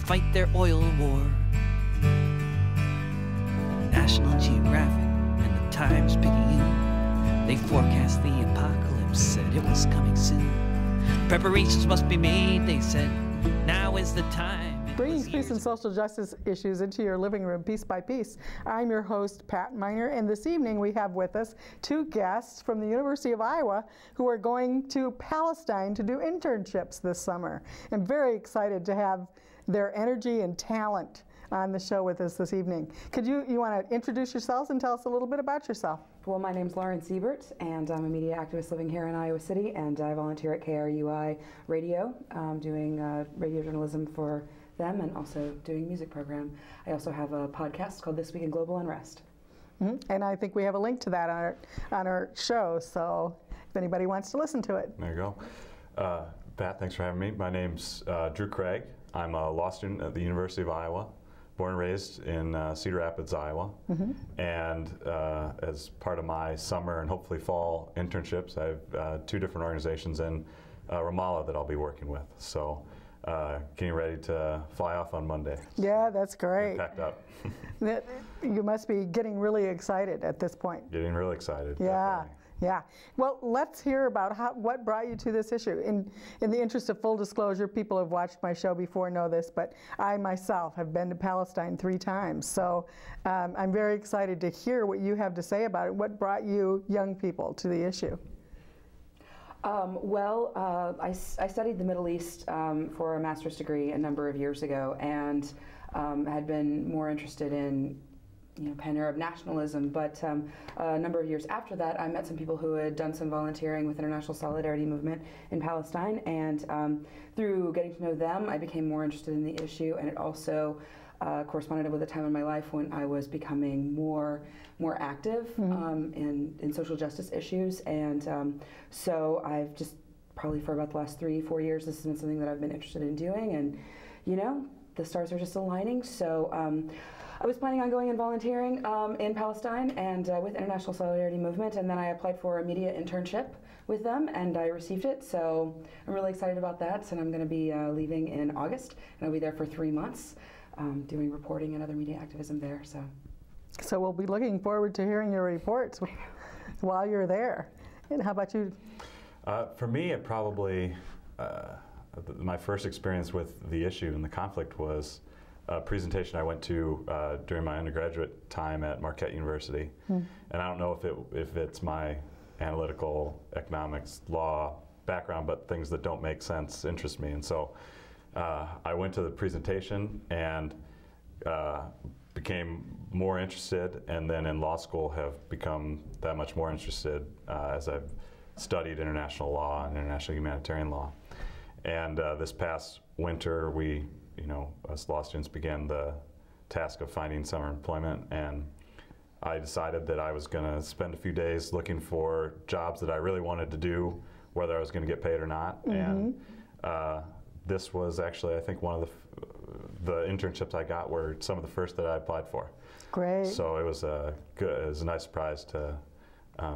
fight their oil war. National Geographic and the Times-Picayune, they forecast the apocalypse, said it was coming soon. Preparations must be made, they said, now is the time. Bringing peace and social justice issues into your living room piece by piece. I'm your host, Pat Miner, and this evening we have with us two guests from the University of Iowa who are going to Palestine to do internships this summer. I'm very excited to have their energy and talent on the show with us this evening. Could you want to introduce yourselves and tell us a little bit about yourself? Well, my name's Lauren Siebert, and I'm a media activist living here in Iowa City, and I volunteer at KRUI Radio, doing radio journalism for them and also doing a music program. I also have a podcast called This Week in Global Unrest. Mm-hmm. And I think we have a link to that on our show, so if anybody wants to listen to it. There you go. Pat, thanks for having me. My name's Drew Craig. I'm a law student at the University of Iowa, born and raised in Cedar Rapids, Iowa. Mm-hmm. And as part of my summer and hopefully fall internships, I have two different organizations in Ramallah that I'll be working with. So getting ready to fly off on Monday. Yeah, that's great. Packed up. You must be getting really excited at this point. Getting really excited. Yeah. Definitely. Yeah. Well, let's hear about what brought you to this issue. In the interest of full disclosure, people who have watched my show before know this, but I myself have been to Palestine 3 times. So I'm very excited to hear what you have to say about it. What brought you young people to the issue? I studied the Middle East for a master's degree a number of years ago, and had been more interested in pan-Arab nationalism, but a number of years after that, I met some people who had done some volunteering with International Solidarity Movement in Palestine, and through getting to know them, I became more interested in the issue, and it also corresponded with a time in my life when I was becoming more active in social justice issues, and so I've just probably for about the last 3-4 years, this has been something that I've been interested in doing, and the stars are just aligning. So I was planning on going and volunteering in Palestine and with International Solidarity Movement, and then I applied for a media internship with them, and I received it. So I'm really excited about that, and I'm going to be leaving in August, and I'll be there for 3 months doing reporting and other media activism there. So we'll be looking forward to hearing your reports while you're there. And how about you? For me, it probably, my first experience with the issue and the conflict was a presentation I went to during my undergraduate time at Marquette University. And I don't know if it's my analytical economics law background, but things that don't make sense interest me. And so I went to the presentation and became more interested, and then in law school have become that much more interested as I've studied international law and international humanitarian law. And this past winter, we, us law students began the task of finding summer employment, and I decided that I was going to spend a few days looking for jobs that I really wanted to do, whether I was going to get paid or not. Mm-hmm. And this was actually, I think, one of the internships I got were some of the first that I applied for. Great. So it was a nice surprise to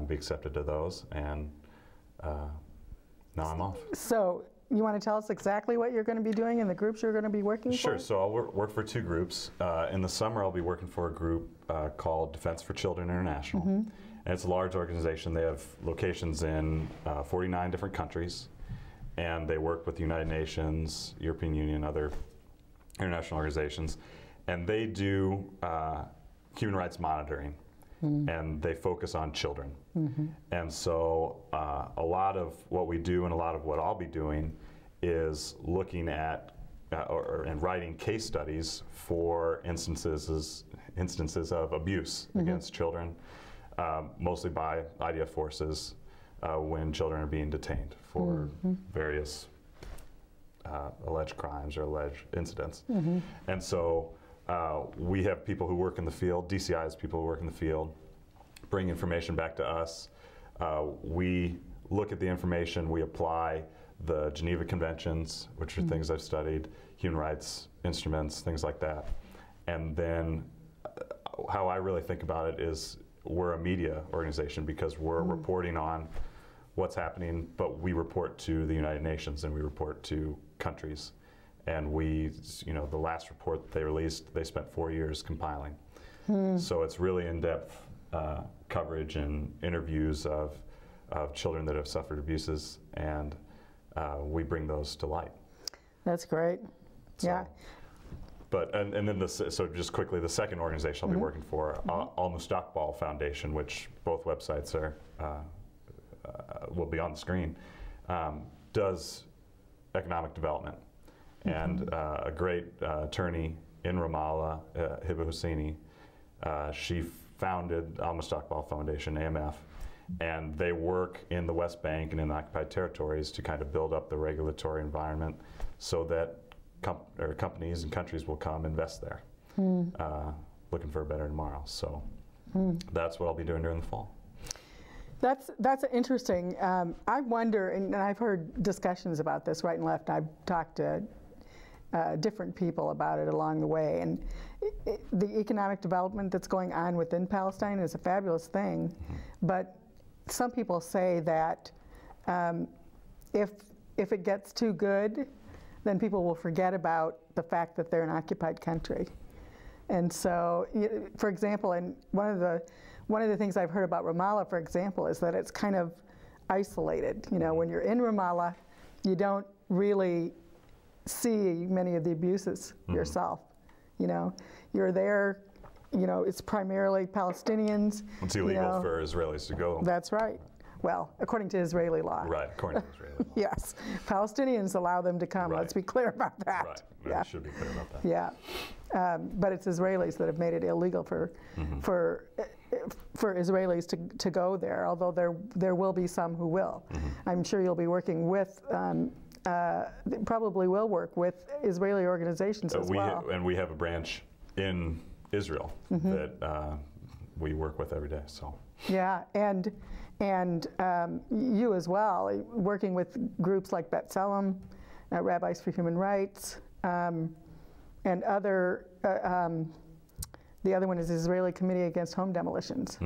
be accepted to those, and now I'm off. So you want to tell us exactly what you're going to be doing in the groups you're going to be working for? Sure. So I'll work for 2 groups. In the summer, I'll be working for a group called Defense for Children International. Mm-hmm. And it's a large organization. They have locations in 49 different countries, and they work with the United Nations, European Union, other international organizations, and they do human rights monitoring. Mm-hmm. And they focus on children. Mm-hmm. And so a lot of what we do and a lot of what I'll be doing is looking at and writing case studies for instances of abuse mm-hmm. against children, mostly by IDF forces when children are being detained for mm-hmm. various alleged crimes or alleged incidents. Mm-hmm. And so we have people who work in the field, DCI has people who work in the field, bring information back to us. We look at the information, we apply the Geneva Conventions, which are mm-hmm. things I've studied, human rights instruments, things like that. And then how I really think about it is we're a media organization because we're mm-hmm. reporting on what's happening, but we report to the United Nations and we report to countries. And we, the last report that they released, they spent 4 years compiling. So it's really in-depth coverage and interviews of children that have suffered abuses, and we bring those to light. That's great. So, yeah. But and then so just quickly, the second organization I'll be working for, Al Mustaqbal Foundation, which both websites are will be on the screen, does economic development, and a great attorney in Ramallah, Hiba Husseini, she founded Al Mustaqbal Foundation, AMF, and they work in the West Bank and in the occupied territories to kind of build up the regulatory environment so that companies and countries will come invest there, looking for a better tomorrow. So that's what I'll be doing during the fall. That's interesting. I wonder, and I've heard discussions about this right and left. I've talked to different people about it along the way, and the economic development that's going on within Palestine is a fabulous thing, but some people say that if it gets too good, then people will forget about the fact that they're an occupied country. And so, for example, and one of the things I've heard about Ramallah, for example, is that it's kind of isolated. When you're in Ramallah, you don't really see many of the abuses yourself. You're there, it's primarily Palestinians. It's illegal for Israelis to go. That's right. Well, according to Israeli law. Right, according to Israeli law. Yes. Palestinians allow them to come. Right. Let's be clear about that. Right. Yeah. We should be clear about that. Yeah. But it's Israelis that have made it illegal for Israelis to go there, although there will be some who will. I'm sure you'll be working with, probably will work with Israeli organizations as well. And we have a branch in Israel that we work with every day. So. Yeah, and you as well, working with groups like B'Tselem, Rabbis for Human Rights, and other. The other one is the Israeli Committee Against Home Demolitions.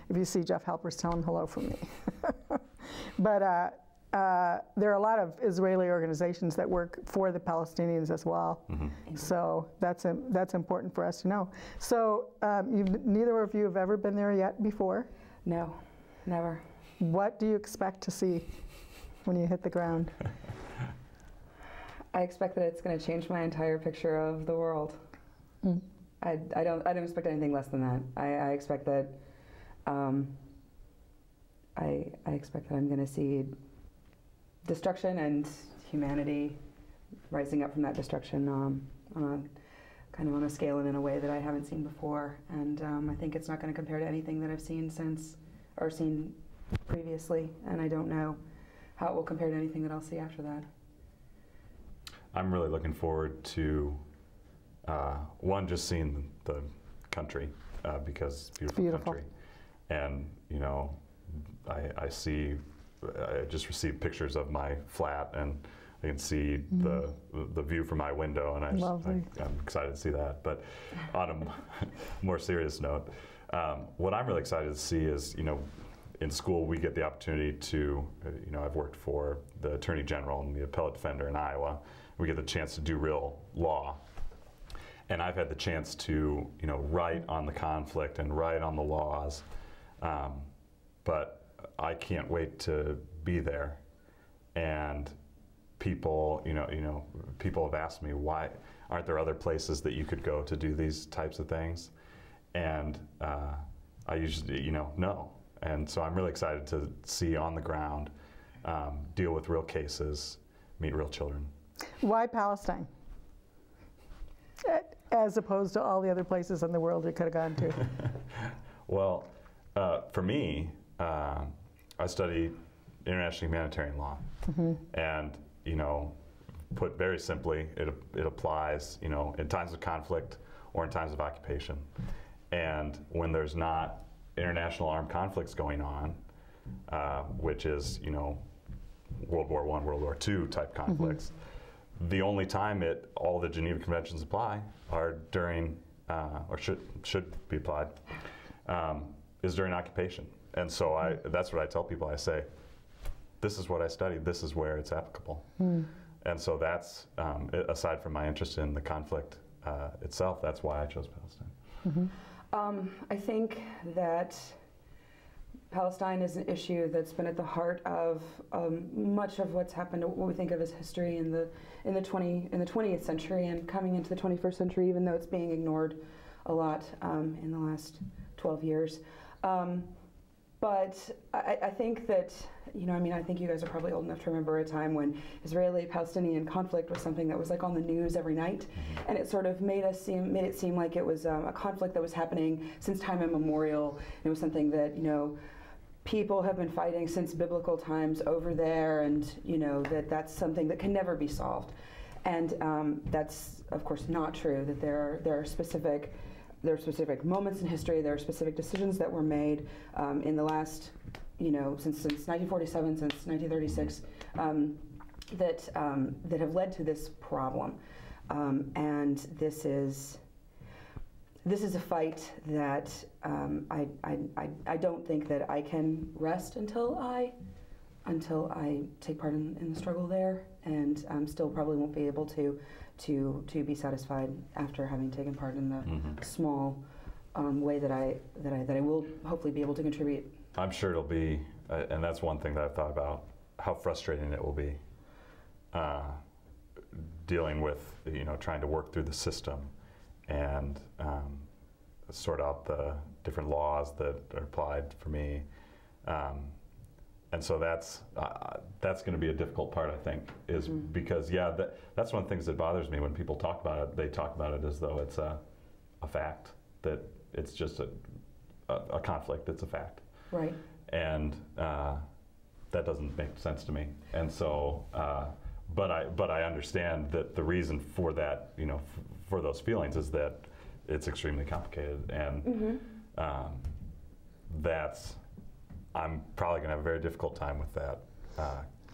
If you see Jeff Halpers, tell him hello from me. But there are a lot of Israeli organizations that work for the Palestinians as well. So that's important for us to know. So neither of you have ever been there yet before? No, never. What do you expect to see when you hit the ground? I expect that it's going to change my entire picture of the world. I don't expect anything less than that. I expect that I expect that I'm going to see destruction and humanity rising up from that destruction on a scale and in a way that I haven't seen before. And I think it's not going to compare to anything that I've seen seen previously. And I don't know how it will compare to anything that I'll see after that. I'm really looking forward to one, just seeing the country because it's a beautiful country, and I just received pictures of my flat, and I can see the view from my window, and I'm excited to see that. But on a more serious note, what I'm really excited to see is, in school we get the opportunity to, I've worked for the Attorney General and the Appellate Defender in Iowa. We get the chance to do real law. And I've had the chance to, write on the conflict and write on the laws, but I can't wait to be there. And people, people have asked me, why aren't there other places that you could go to do these types of things? And I usually, no. And so I'm really excited to see on the ground, deal with real cases, meet real children. Why Palestine? As opposed to all the other places in the world you could have gone to? Well, for me, I studied international humanitarian law. And, put very simply, it applies, in times of conflict or in times of occupation. And when there's not international armed conflicts going on, which is, World War I, World War II type conflicts, the only time all the Geneva Conventions apply are during, or should be applied, is during occupation. And so that's what I tell people. I say, this is what I studied. This is where it's applicable. And so that's, aside from my interest in the conflict itself, that's why I chose Palestine. I think that Palestine is an issue that's been at the heart of much of what's happened, what we think of as history in the 20th century and coming into the 21st century, even though it's being ignored a lot in the last 12 years. But I think that, I think you guys are probably old enough to remember a time when Israeli-Palestinian conflict was something that was like on the news every night, and it sort of made it seem like it was a conflict that was happening since time immemorial. It was something that, people have been fighting since biblical times over there, and that's something that can never be solved. And that's of course not true. That there are specific moments in history. There are specific decisions that were made in the last, since 1947, since 1936, that have led to this problem. And this is a fight that I don't think that I can rest until I take part in the struggle there, and still probably won't be able to be satisfied after having taken part in the small way that I will hopefully be able to contribute. I'm sure it'll be, and that's one thing that I've thought about, how frustrating it will be dealing with, trying to work through the system and sort out the different laws that are applied for me. And so that's going to be a difficult part, I think, is because, that's one of the things that bothers me when people talk about it. They talk about it as though it's a fact, that it's just a conflict, it's a fact. Right. And that doesn't make sense to me. And so, but I understand that the reason for that, for those feelings is that it's extremely complicated. And I'm probably going to have a very difficult time with that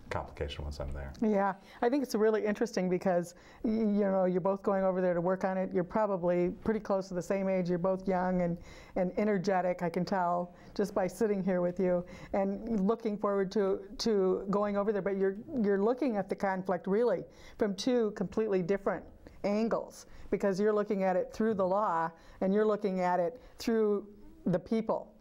complication once I'm there. Yeah, I think it's really interesting because, you're both going over there to work on it. You're probably pretty close to the same age. You're both young and energetic, I can tell, just by sitting here with you and looking forward to going over there. But you're looking at the conflict really from two completely different angles, because you're looking at it through the law and you're looking at it through the people.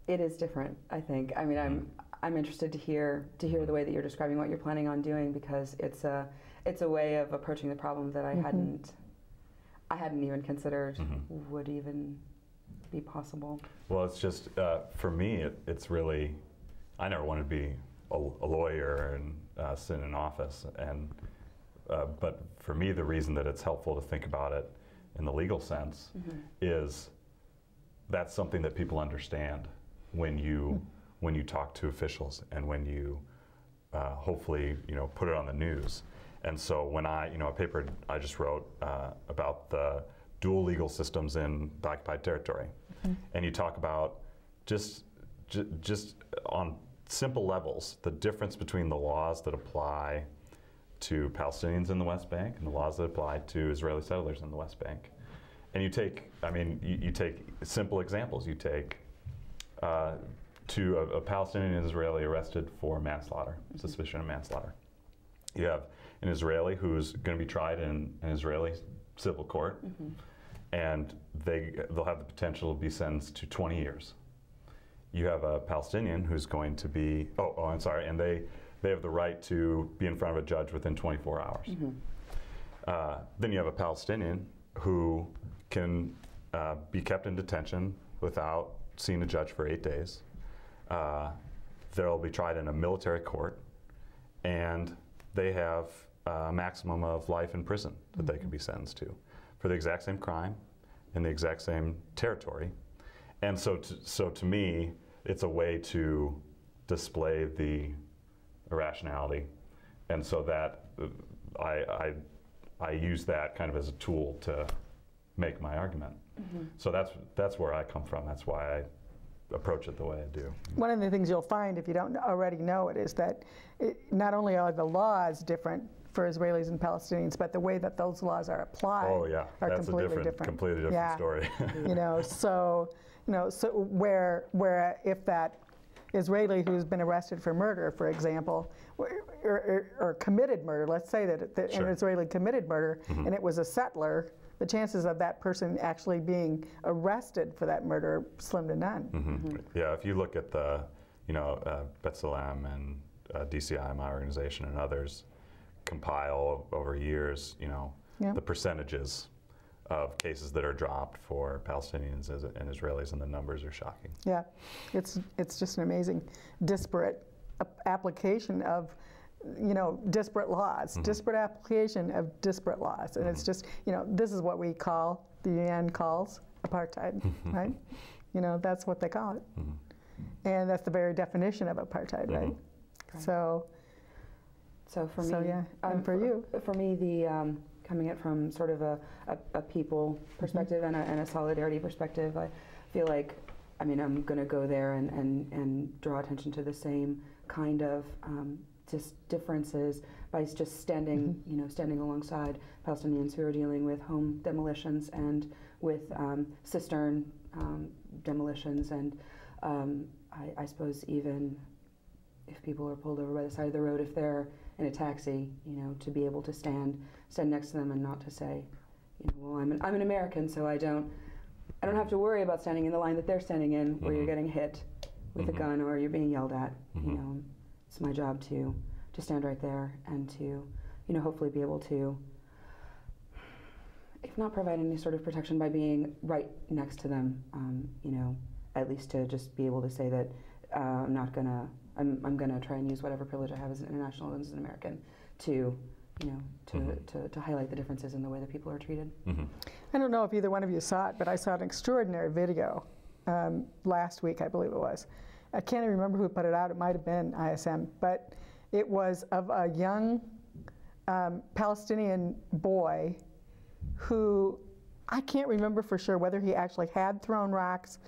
It is different, I think. I mean, I'm interested to hear the way that you're describing what you're planning on doing, because it's a way of approaching the problem that I hadn't even considered would even be possible. Well, it's just for me, it's really, I never wanted to be a lawyer and sit in an office, and but for me, the reason that it's helpful to think about it in the legal sense is that's something that people understand when you talk to officials and when you hopefully put it on the news. And so when a paper I just wrote about the dual legal systems in the occupied territory, and you talk about just on simple levels the difference between the laws that apply to Palestinians in the West Bank and the laws that apply to Israeli settlers in the West Bank. And you take, you take simple examples. You take a Palestinian and Israeli arrested for manslaughter, suspicion of manslaughter. You have an Israeli who's going to be tried in an Israeli civil court, and they'll have the potential to be sentenced to 20 years. You have a Palestinian who's going to be, and they have the right to be in front of a judge within 24 hours. Then you have a Palestinian who can be kept in detention without seeing a judge for 8 days. They'll be tried in a military court, and they have a maximum of life in prison that they can be sentenced to for the exact same crime in the exact same territory. And so to me, it's a way to display the irrationality, and so that I use that kind of as a tool to make my argument. So that's where I come from. That's why I approach it the way I do. One of the things you'll find, if you don't already know it, is that not only are the laws different for Israelis and Palestinians, but the way that those laws are applied are that's completely a completely different story. So where if that Israeli who's been arrested for murder, for example, or committed murder, let's say that an Israeli committed murder, and it was a settler, the chances of that person actually being arrested for that murder are slim to none. Yeah, if you look at the, B'Tselem and DCI, my organization, and others compile over years, the percentages of cases that are dropped for Palestinians and Israelis, and the numbers are shocking. Yeah, it's just an amazing disparate application of disparate laws, disparate application of disparate laws, and it's just this is what we call, the UN calls apartheid, right? That's what they call it, and that's the very definition of apartheid, right? So for me, yeah, and for you, for me, the coming at from sort of a people perspective and a solidarity perspective, I feel like, I'm going to go there and draw attention to the same kind of just differences by just standing, standing alongside Palestinians who are dealing with home demolitions and with cistern demolitions, and I suppose even if people are pulled over by the side of the road, if they're in a taxi, to be able to stand next to them and not to say, well, I'm an American, so I don't have to worry about standing in the line that they're standing in, where you're getting hit with a gun or you're being yelled at. It's my job to stand right there and to, hopefully be able to, if not provide any sort of protection by being right next to them, at least to just be able to say that I'm gonna try and use whatever privilege I have as an international and as an American to, to highlight the differences in the way that people are treated. I don't know if either one of you saw it, but I saw an extraordinary video last week, I believe it was. I can't even remember who put it out. It might have been ISM, but it was of a young Palestinian boy who, I can't remember for sure whether he actually had thrown rocks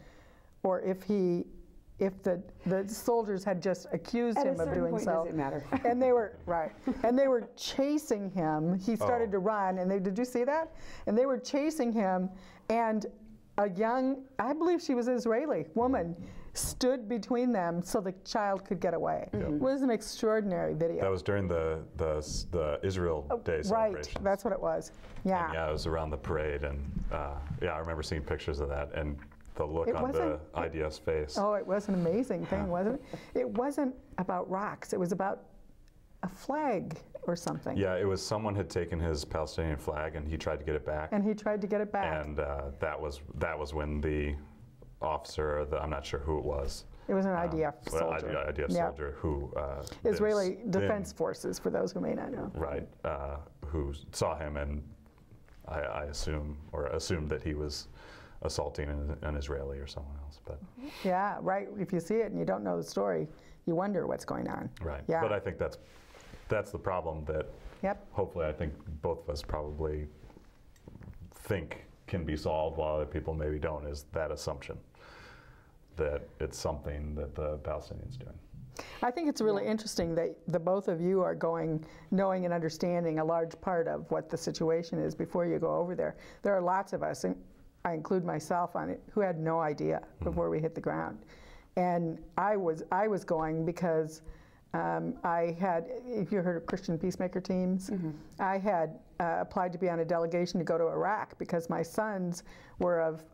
or if the soldiers had just accused him of doing so. Does it matter? And they were and they were chasing him. He started to run, and did you see that? And they were chasing him, and a young, I believe she was an Israeli woman, stood between them so the child could get away. It was an extraordinary video. That was during the Israel Day celebration. Right, that's what it was. Yeah. And it was around the parade, and I remember seeing pictures of that, and the look on the IDF's face. Oh, it was an amazing thing, wasn't it? It wasn't about rocks. It was about a flag or something. Yeah, it was someone had taken his Palestinian flag, and he tried to get it back. And And that was when the officer, I'm not sure who it was. It was an IDF soldier. IDF soldier who Israeli Defense Forces, for those who may not know. Right, who saw him, and I assumed that he was assaulting an Israeli or someone else. But yeah, right. If you see it and you don't know the story, you wonder what's going on. Right. Yeah. But I think that's the problem that hopefully I think both of us probably think can be solved, while other people maybe don't, is that assumption that it's something that the Palestinians doing. I think it's really interesting that the both of you are going, knowing and understanding a large part of what the situation is before you go over there. There are lots of us, and I include myself on it, who had no idea before we hit the ground. And I was going because I had, if you heard of Christian peacemaker teams, I had applied to be on a delegation to go to Iraq because my sons were of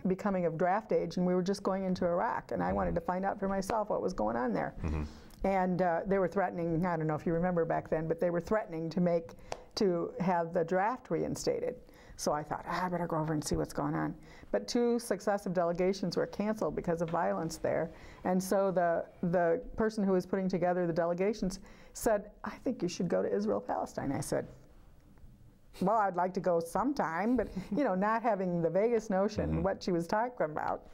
becoming of draft age, and we were just going into Iraq, and I wanted to find out for myself what was going on there. And they were threatening, I don't know if you remember back then, but they were threatening to have the draft reinstated. So I thought, I better go over and see what's going on. But 2 successive delegations were canceled because of violence there. And so the person who was putting together the delegations said, I think you should go to Israel-Palestine. I said, well, I'd like to go sometime, but not having the vaguest notion what she was talking about.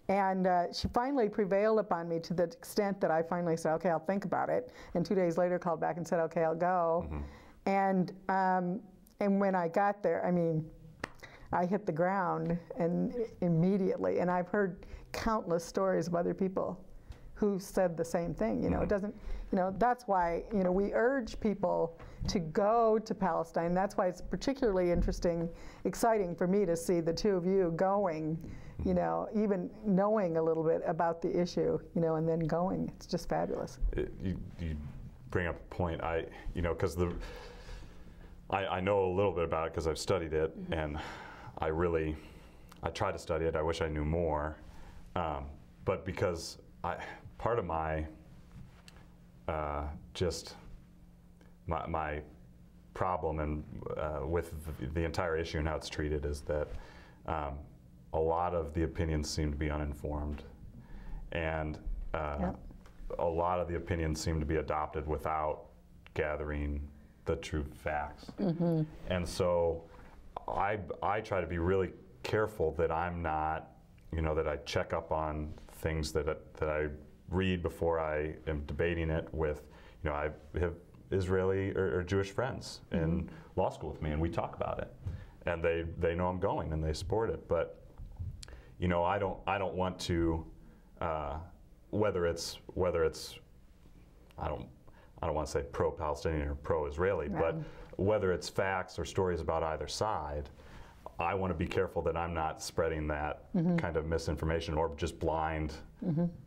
And she finally prevailed upon me to the extent that I finally said, okay, I'll think about it. And 2 days later called back and said, okay, I'll go. And when I got there, I hit the ground and immediately, and I've heard countless stories of other people who said the same thing. You know, it doesn't, you know, that's why, you know, we urge people to go to Palestine. That's why it's particularly exciting for me to see the two of you going, you know, even knowing a little bit about the issue, you know, and then going. It's just fabulous. You bring up a point, you know, because I know a little bit about it because I've studied it, and I try to study it. I wish I knew more, but because part of my my problem and with the entire issue and how it's treated is that a lot of the opinions seem to be uninformed, and a lot of the opinions seem to be adopted without gathering the true facts. And so I try to be really careful that I'm not, you know, that I check up on things that I read before I am debating it with, you know, I have Israeli or Jewish friends in law school with me, and we talk about it, and they know I'm going and they support it. But you know, I don't want to whether it's I don't want to say pro-Palestinian or pro-Israeli, but whether it's facts or stories about either side, I want to be careful that I'm not spreading that kind of misinformation or just blind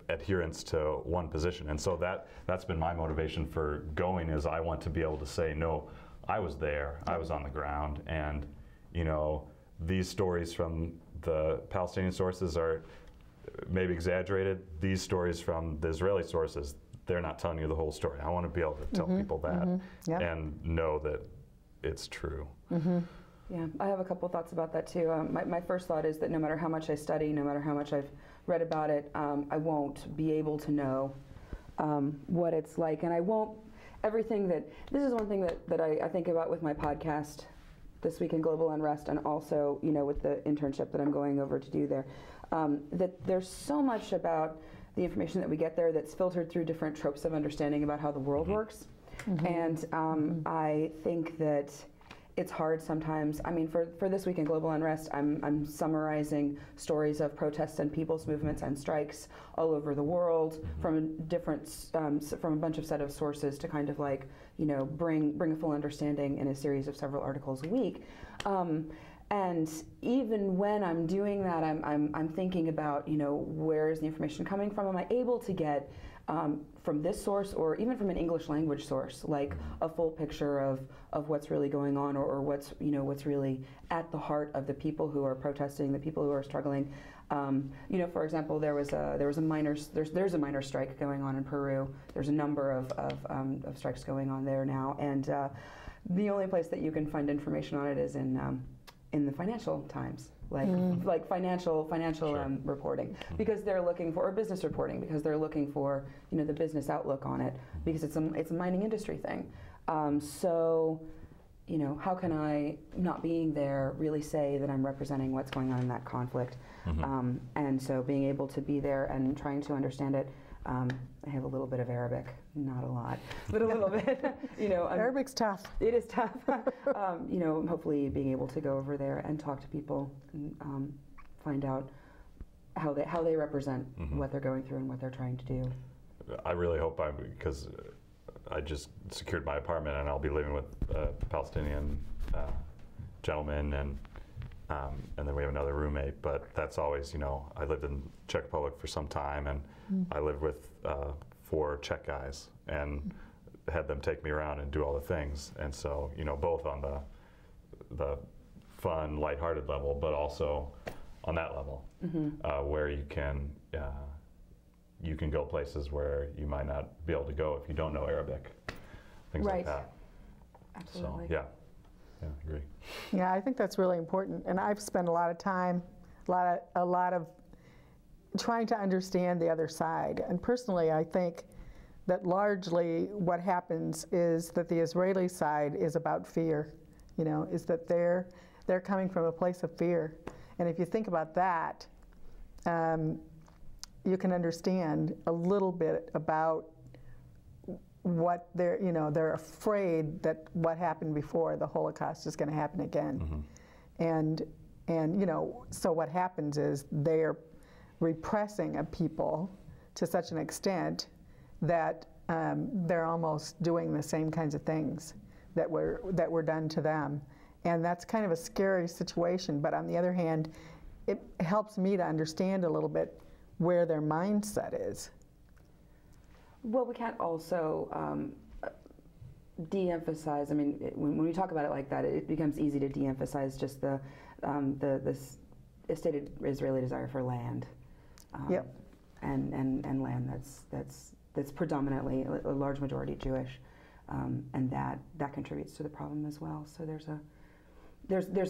adherence to one position. And so that's been my motivation for going, is I want to be able to say, no, I was there, I was on the ground, and you know, these stories from the Palestinian sources are maybe exaggerated. These stories from the Israeli sources, they're not telling you the whole story. I want to be able to tell people that and know that it's true. Yeah, I have a couple thoughts about that too. My first thought is that no matter how much I study, no matter how much I've read about it, I won't be able to know what it's like. And I won't, this is one thing that I think about with my podcast, This Week in Global Unrest, and also, you know, with the internship that I'm going over to do there, that there's so much about the information that we get there that's filtered through different tropes of understanding about how the world works. And I think that it's hard sometimes. I mean, for This Week in Global Unrest, I'm summarizing stories of protests and people's movements and strikes all over the world from from a bunch of set of sources to kind of like, you know, bring a full understanding in a series of several articles a week. And even when I'm doing that, I'm thinking about, you know, where is the information coming from? Am I able to get from this source, or even from an English language source, like a full picture of what's really going on, or what's, you know, what's really at the heart of the people who are protesting, the people who are struggling. You know, for example, there's a miners' strike going on in Peru. There's a number of strikes going on there now, and the only place that you can find information on it is in the Financial Times, like financial reporting, because they're looking for, or business reporting, because they're looking for, you know, the business outlook on it, because it's a mining industry thing. So, you know, how can I, not being there, really say that I'm representing what's going on in that conflict? And so being able to be there and trying to understand it. I have a little bit of Arabic, not a lot, but a little bit. You know, Arabic's tough. It is tough. You know, hopefully being able to go over there and talk to people and find out how they represent what they're going through and what they're trying to do. I really hope because I just secured my apartment and I'll be living with a Palestinian gentleman, and then we have another roommate. But that's always, you know, I lived in Czech Republic for some time, and I lived with 4 Czech guys and had them take me around and do all the things. And so, you know, both on the fun, lighthearted level, but also on that level where you can go places where you might not be able to go if you don't know Arabic, things like that. Absolutely. So, yeah, I agree. Yeah, I think that's really important, and I've spent a lot of time, a lot of trying to understand the other side. And personally, I think that largely what happens is that the Israeli side is about fear. You know, is that they're coming from a place of fear, and if you think about that, you can understand a little bit about what they're afraid that what happened before the Holocaust is going to happen again. And you know, so what happens is they're repressing a people to such an extent that they're almost doing the same kinds of things that were done to them. And that's kind of a scary situation, but on the other hand, it helps me to understand a little bit where their mindset is. Well, we can't also de-emphasize. I mean, when we talk about it like that, it becomes easy to de-emphasize just the stated Israeli desire for land, Yep. and land that's predominantly a large majority Jewish, and that contributes to the problem as well. So there's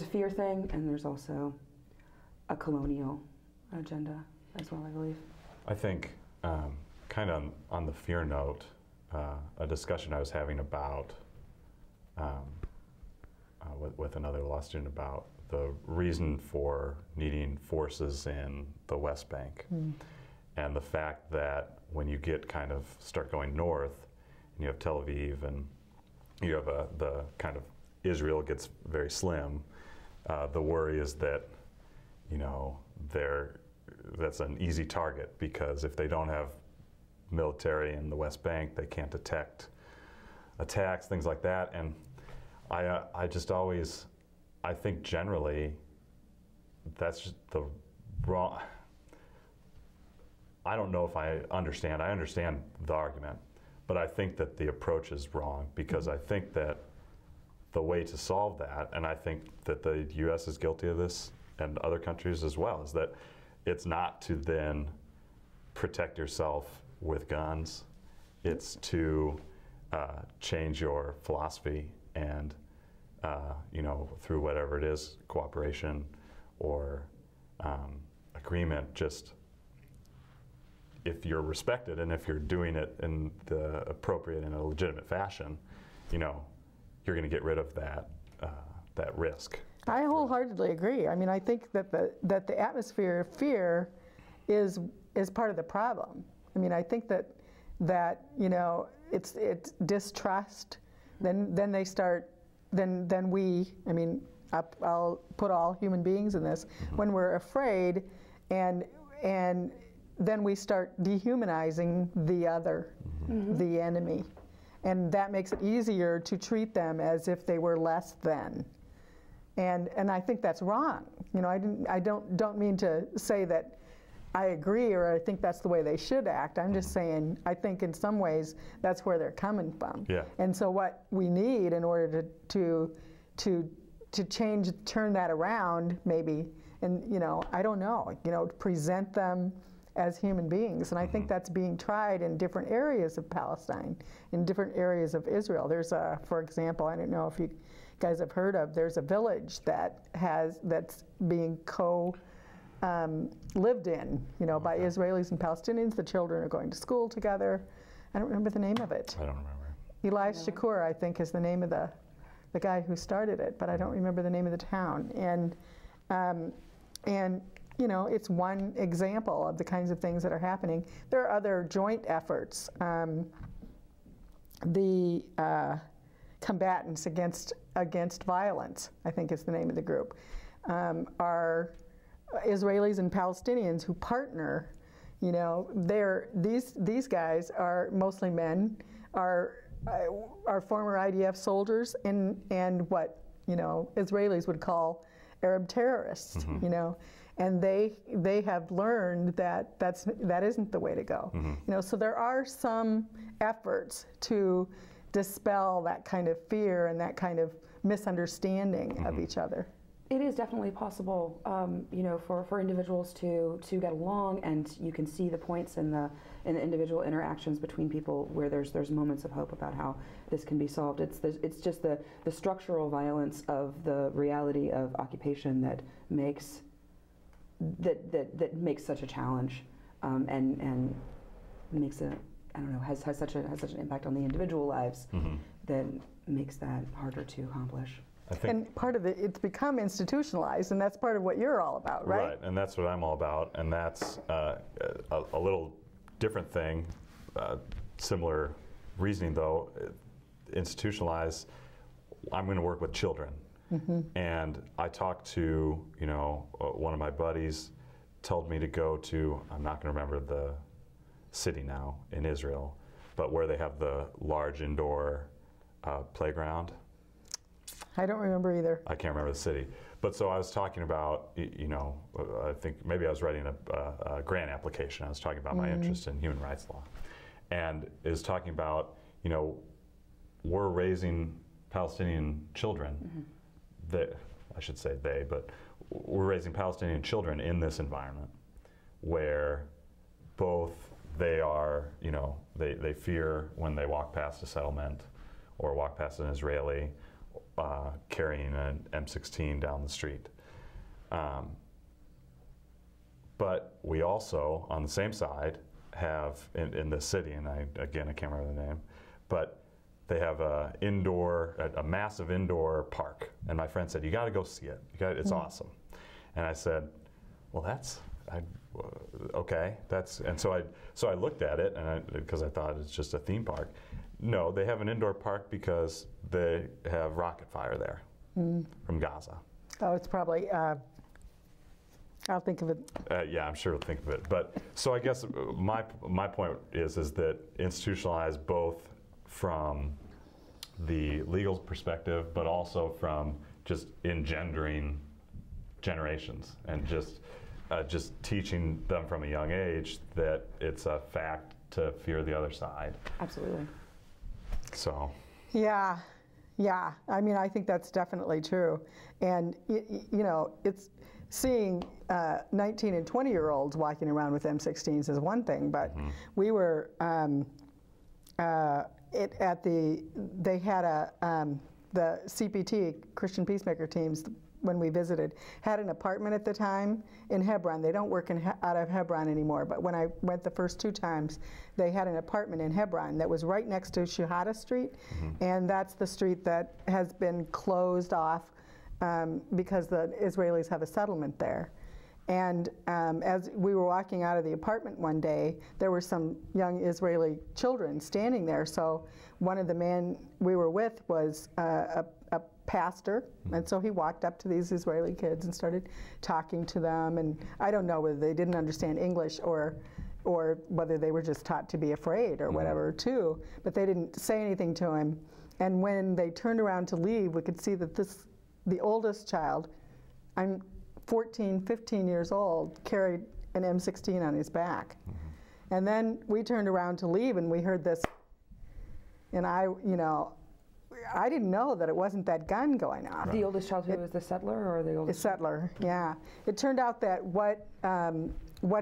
a fear thing, and there's also a colonial agenda as well, I believe. I think, kind of on the fear note, a discussion I was having about with another law student about the reason for needing forces in the West Bank, and the fact that when you start going north, and you have Tel Aviv, and you have the kind of Israel gets very slim. The worry is that, that's an easy target, because if they don't have military in the West Bank, they can't detect attacks, things like that. And I think generally that's just the wrong. I don't know if I understand the argument, but I think that the approach is wrong, because I think that the way to solve that, and I think that the U.S. is guilty of this, and other countries as well, is that it's not to then protect yourself with guns. It's to change your philosophy and, through whatever it is, cooperation or agreement, just if you're respected and if you're doing it in the appropriate and a legitimate fashion, you're going to get rid of that risk. I wholeheartedly agree. I mean, I think that the atmosphere of fear is part of the problem. I mean, I think that it's distrust. Then they start. Then we. I mean, I'll put all human beings in this. When we're afraid, and then we start dehumanizing the other, the enemy, and that makes it easier to treat them as if they were less than. And I think that's wrong. I don't mean to say that I agree or I think that's the way they should act. I'm just saying I think in some ways that's where they're coming from. Yeah. And so what we need in order to turn that around, maybe, and I don't know, present them as human beings. And I think that's being tried in different areas of Palestine, in different areas of Israel. There's for example, I don't know if you guys have heard of, there's a village that's being lived in, by Israelis and Palestinians. The children are going to school together. I don't remember the name of it. I don't remember. Elias Shakur, I think, is the name of the guy who started it, but I don't remember the name of the town. And it's one example of the kinds of things that are happening. There are other joint efforts. The combatants against violence, I think is the name of the group, are Israelis and Palestinians who partner. These guys are mostly men, are former IDF soldiers and what Israelis would call Arab terrorists. And they have learned that isn't the way to go. So there are some efforts to dispel that kind of fear and that kind of misunderstanding of each other. It is definitely possible, for individuals to get along, and you can see the points in the individual interactions between people where there's moments of hope about how this can be solved. It's just the structural violence of the reality of occupation that makes such a challenge, and makes it, I don't know, has such an impact on the individual lives that makes that harder to accomplish. And part of it's become institutionalized, and that's part of what you're all about, right? Right, and that's what I'm all about, and that's a little different thing, similar reasoning though. Institutionalized, I'm going to work with children. And I talked to, one of my buddies told me to go to, I'm not going to remember the city now in Israel, but where they have the large indoor playground. I don't remember either. I can't remember the city. But so I was talking about, I think maybe I was writing a grant application. I was talking about my interest in human rights law. And is talking about, we're raising Palestinian children. I should say they, but we're raising Palestinian children in this environment where both they are, they fear when they walk past a settlement or walk past an Israeli carrying an M16 down the street. But we also, on the same side, have in the city, and I can't remember the name, but they have a massive indoor park. And my friend said, "You got to go see it. It's awesome." And I said, "Well, okay." And so I looked at it, and because I thought it's just a theme park. No, they have an indoor park because they have rocket fire there from Gaza. Oh, it's probably. I'll think of it. Yeah, I'm sure we'll think of it. But so I guess my point is that institutionalized both from the legal perspective, but also from just engendering generations and just teaching them from a young age that it's a fact to fear the other side. Absolutely. So. Yeah. I mean, I think that's definitely true. And, it's seeing 19 and 20-year-olds walking around with M16s is one thing, but we were they had the CPT, Christian Peacemaker teams, when we visited, had an apartment at the time in Hebron. They don't work out of Hebron anymore, but when I went the first 2 times, they had an apartment in Hebron that was right next to Shahada Street, and that's the street that has been closed off because the Israelis have a settlement there. And as we were walking out of the apartment one day, there were some young Israeli children standing there. So one of the men we were with was a pastor, and so he walked up to these Israeli kids and started talking to them. And I don't know whether they didn't understand English or whether they were just taught to be afraid or whatever too, but they didn't say anything to him. And when they turned around to leave, we could see that the oldest child, I'm 14, 15 years old, carried an M16 on his back. And then we turned around to leave and we heard this, and I didn't know that it wasn't that gun going off. The oldest child who was the settler, or the oldest? The settler, yeah. It turned out that what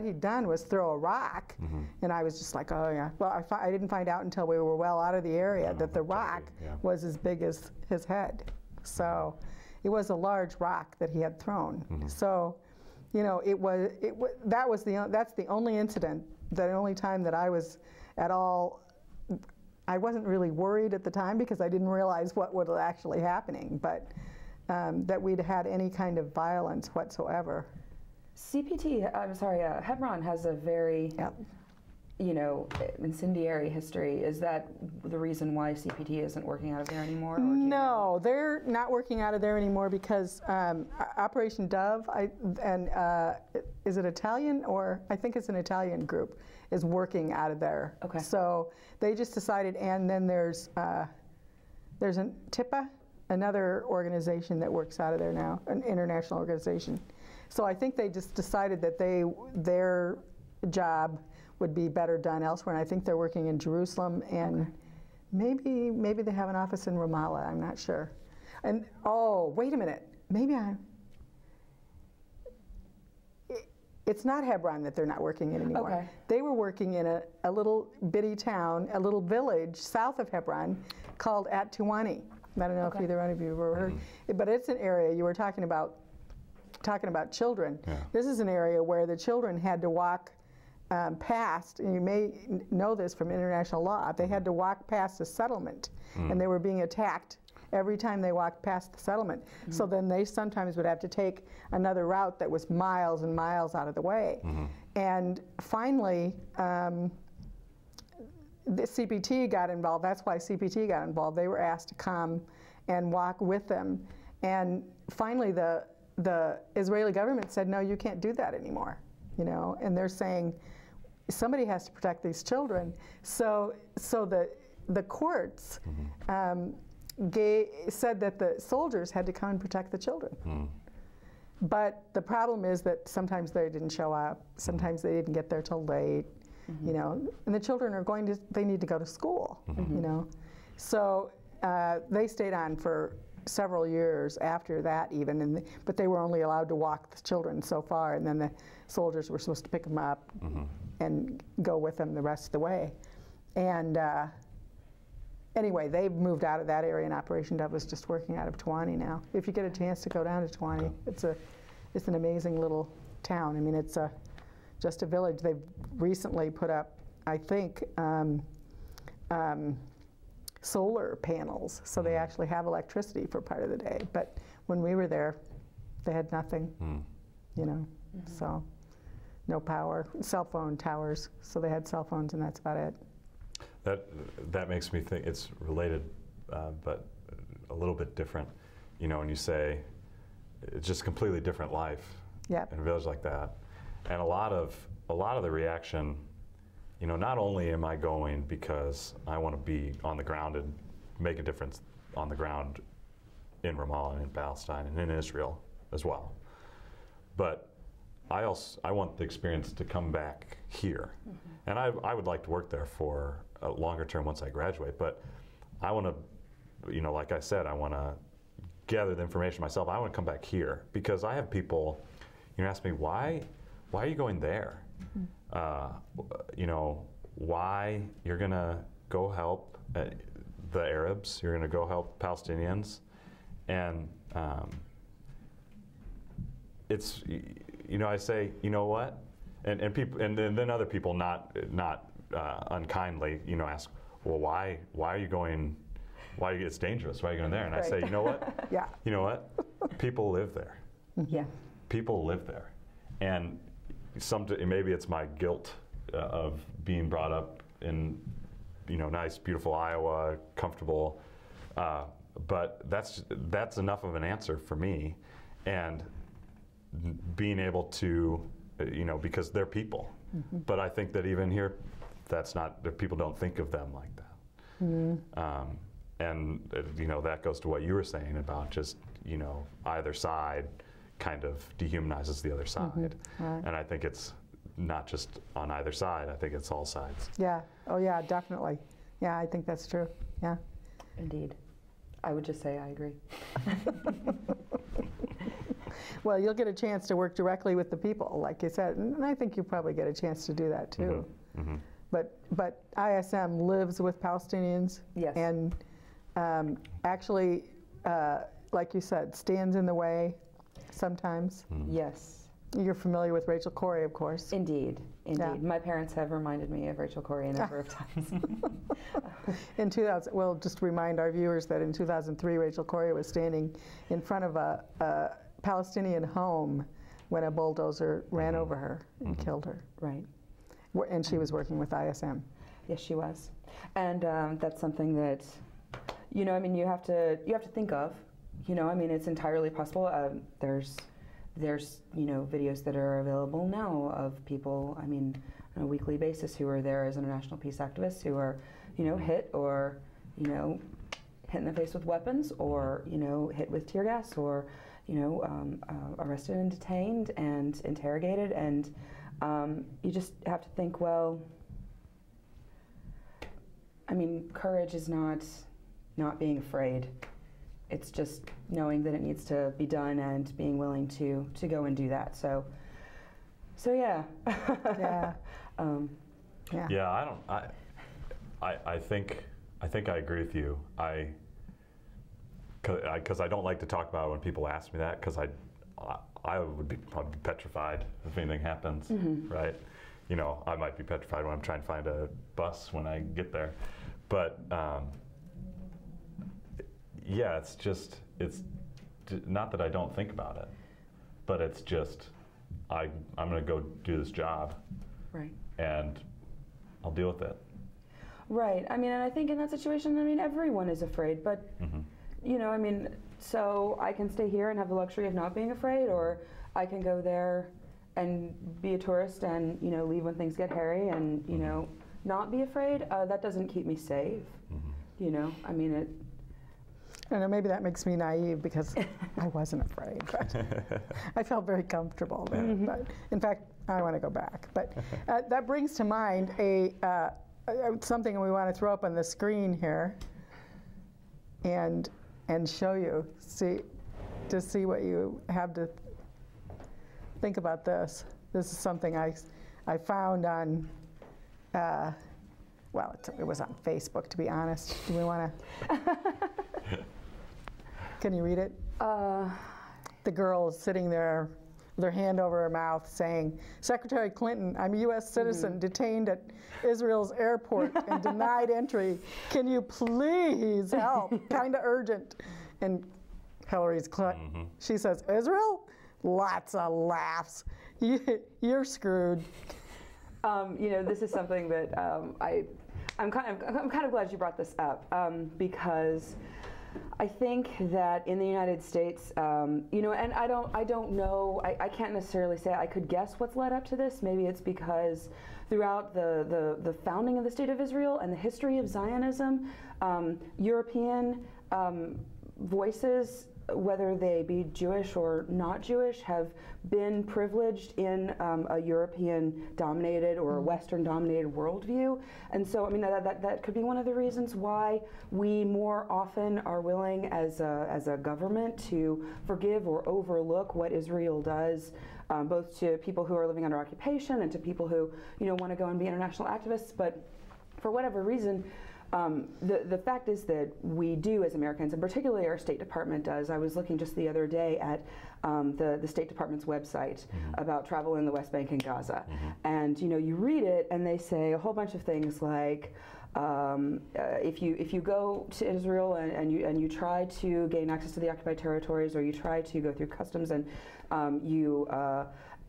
he'd done was throw a rock, and I was just like, oh yeah. Well, I didn't find out until we were well out of the area that the rock was as big as his head. So it was a large rock that he had thrown. So, that's the only incident, the only time that I was at all. I wasn't really worried at the time because I didn't realize what was actually happening, but that we'd had any kind of violence whatsoever. Hebron has a very, incendiary history. Is that the reason why CPT isn't working out of there anymore? No, they're not working out of there anymore because Operation Dove, is it Italian, or I think it's an Italian group, is working out of there. Okay. So they just decided, and then there's a TIPA, another organization that works out of there now, an international organization. So I think they just decided that their job would be better done elsewhere, and I think they're working in Jerusalem, and maybe they have an office in Ramallah, I'm not sure. And, oh, wait a minute, it's not Hebron that they're not working in anymore. Okay. They were working in a little bitty town, a little village south of Hebron called At-Tuwani. I don't know if either one of you have ever heard, but it's an area, you were talking about children. Yeah. This is an area where the children had to walk past, and you may know this from international law, they had to walk past a settlement, and they were being attacked every time they walked past the settlement. So then they sometimes would have to take another route that was miles and miles out of the way. And finally, the CPT got involved. That's why CPT got involved. They were asked to come and walk with them. And finally, the Israeli government said, no, you can't do that anymore. And they're saying, somebody has to protect these children. So the courts said that the soldiers had to come and protect the children. But the problem is that sometimes they didn't show up, sometimes they didn't get there till late, you know, and the children are they need to go to school, you know. So they stayed on for several years after that even, but they were only allowed to walk the children so far, and then the soldiers were supposed to pick them up and go with them the rest of the way. And anyway, they've moved out of that area, and Operation Dove is just working out of Tewanee now. If you get a chance to go down to Tewanee, it's an amazing little town. I mean, it's just a village. They've recently put up, I think, solar panels, so they actually have electricity for part of the day. But when we were there, they had nothing, you know, so no power, cell phone towers, so they had cell phones, and that's about it. That makes me think it's related, but a little bit different. You know, when you say it's just completely different life in a village like that, and a lot of the reaction, you know, not only am I going because I want to be on the ground and make a difference on the ground in Ramallah and in Palestine and in Israel as well, but I want the experience to come back here, and I would like to work there for a longer term once I graduate. But I want to, you know, like I said, I want to gather the information myself. I want to come back here because I have people, you know, ask me why are you going there? You know, why you're gonna go help the Arabs? You're gonna go help Palestinians, and it's, you know, I say, you know what, and people, and then other people not unkindly, you know, ask, well, why are you going? Why it's dangerous? Why are you going there? And I say, you know what? You know what? People live there. People live there, and maybe it's my guilt of being brought up in, you know, nice, beautiful Iowa, comfortable, but that's enough of an answer for me, and being able to, you know, because they're people. But I think that even here, that people don't think of them like that. And you know, that goes to what you were saying about just, you know, either side kind of dehumanizes the other side. And I think it's not just on either side, I think it's all sides. Yeah, oh yeah, definitely. Yeah, I think that's true, yeah. Indeed. I would just say I agree. Well, you'll get a chance to work directly with the people, like you said, and I think you'll probably get a chance to do that too. But ISM lives with Palestinians, and actually, like you said, stands in the way sometimes. Yes. You're familiar with Rachel Corrie, of course. Indeed, indeed. Yeah. My parents have reminded me of Rachel Corrie a number of times. In 2000, we'll just remind our viewers that in 2003, Rachel Corrie was standing in front of a Palestinian home when a bulldozer ran over her and killed her. Right. And she was working with ISM. Yes, she was. And that's something that, you know, I mean, you have to think of. You know, I mean, it's entirely possible. There's you know, videos that are available now of people, I mean, on a weekly basis who are there as international peace activists who are, you know, hit or, you know, hit in the face with weapons or, you know, hit with tear gas or, you know, arrested and detained and interrogated. And you just have to think, well, I mean, courage is not being afraid. It's just knowing that it needs to be done and being willing to go and do that. So yeah. Yeah. Yeah. I think I agree with you. Because I don't like to talk about it when people ask me that, because I'd be petrified if anything happens, right? You know, I might be petrified when I'm trying to find a bus when I get there, but. Yeah, it's not that I don't think about it, but it's just, I'm going to go do this job. Right. And I'll deal with it. Right. I mean, and I think in that situation, I mean, everyone is afraid, but, you know, I mean, so I can stay here and have the luxury of not being afraid, or I can go there be a tourist and, you know, leave when things get hairy and, you know, not be afraid, that doesn't keep me safe. You know, I mean, it. I know maybe that makes me naive because I wasn't afraid, but I felt very comfortable there. But in fact, I want to go back. But that brings to mind something we want to throw up on the screen here and show you, to see what you have to think about this. This is something I found on, well, it was on Facebook, to be honest. Do we want to? Can you read it? The girl is sitting there with her hand over her mouth saying, Secretary Clinton, I'm a U.S. citizen detained at Israel's airport and denied entry. Can you please help? Kind of urgent. And Hillary's she says, Israel? Lots of laughs. You're screwed. You know, this is something that I'm kind of glad you brought this up because I think that in the United States, you know, and I don't know, I can't necessarily say, I could guess what's led up to this. Maybe it's because throughout the founding of the State of Israel and the history of Zionism, European voices, whether they be Jewish or not Jewish, have been privileged in a European-dominated or a Western-dominated worldview. And so, I mean, that could be one of the reasons why we more often are willing as a government to forgive or overlook what Israel does, both to people who are living under occupation and to people who, you know, want to go and be international activists. But for whatever reason, the fact is that we do as Americans, and particularly our State Department does. I was looking just the other day at the State Department's website about travel in the West Bank and Gaza. And, you know, you read it and they say a whole bunch of things like, if you go to Israel and you try to gain access to the occupied territories, or you try to go through customs and you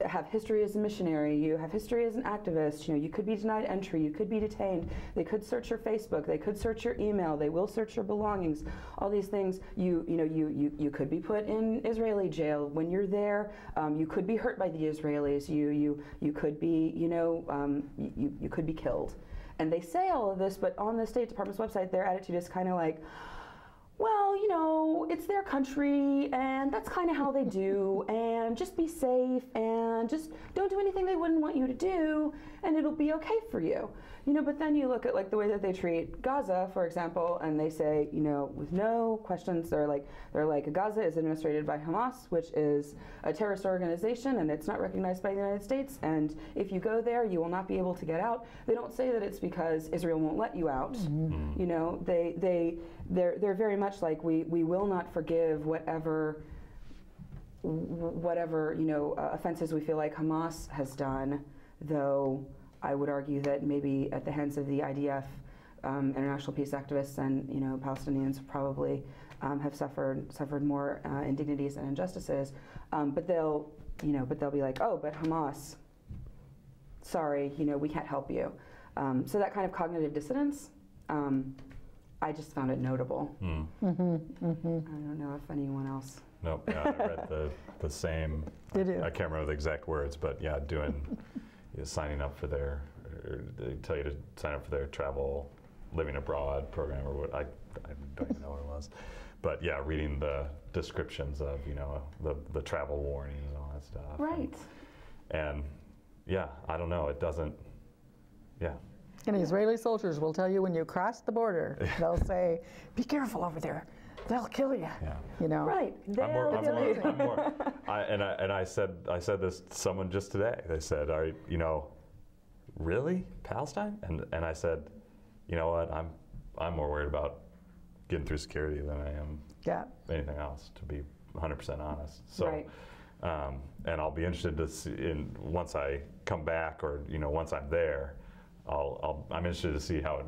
have history as a missionary, you have history as an activist, you know, you could be denied entry, you could be detained, they could search your Facebook, they could search your email, they will search your belongings, all these things. You could be put in Israeli jail when you're there, you could be hurt by the Israelis, you could be, you know, you could be killed. And they say all of this, but on the State Department's website, their attitude is kind of like, well, you know, it's their country, and that's kind of how they do, and just be safe, and just don't do anything they wouldn't want you to do, and it'll be okay for you. You know, but then you look at like the way that they treat Gaza, for example, and they say, you know, with no questions, they're like Gaza is administrated by Hamas, which is a terrorist organization, and it's not recognized by the United States, and if you go there, you will not be able to get out. They don't say that it's because Israel won't let you out. You know, they're very much like we will not forgive whatever you know, offenses we feel like Hamas has done, though I would argue that maybe at the hands of the IDF, international peace activists, and, you know, Palestinians probably have suffered more indignities and injustices. But they'll be like, oh, but Hamas, sorry, you know, we can't help you. So that kind of cognitive dissonance, I just found it notable. I don't know if anyone else. Nope. Yeah, I read the same. I can't remember the exact words, but yeah, signing up for their, they tell you to sign up for their travel, living abroad program, or what, I don't even know what it was. But yeah, reading the descriptions of, you know, the travel warnings and all that stuff. Right. And yeah, I don't know, it doesn't, yeah. And Israeli soldiers will tell you when you cross the border, they'll say, be careful over there. They'll kill you. Yeah. You know. Right. I said this to someone just today. They said, "Are you know, really Palestine?" And I said, "You know what? I'm more worried about getting through security than I am anything else, to be 100% honest." So, right. And I'll be interested to see once I come back, or, you know, once I'm there, I'm interested to see how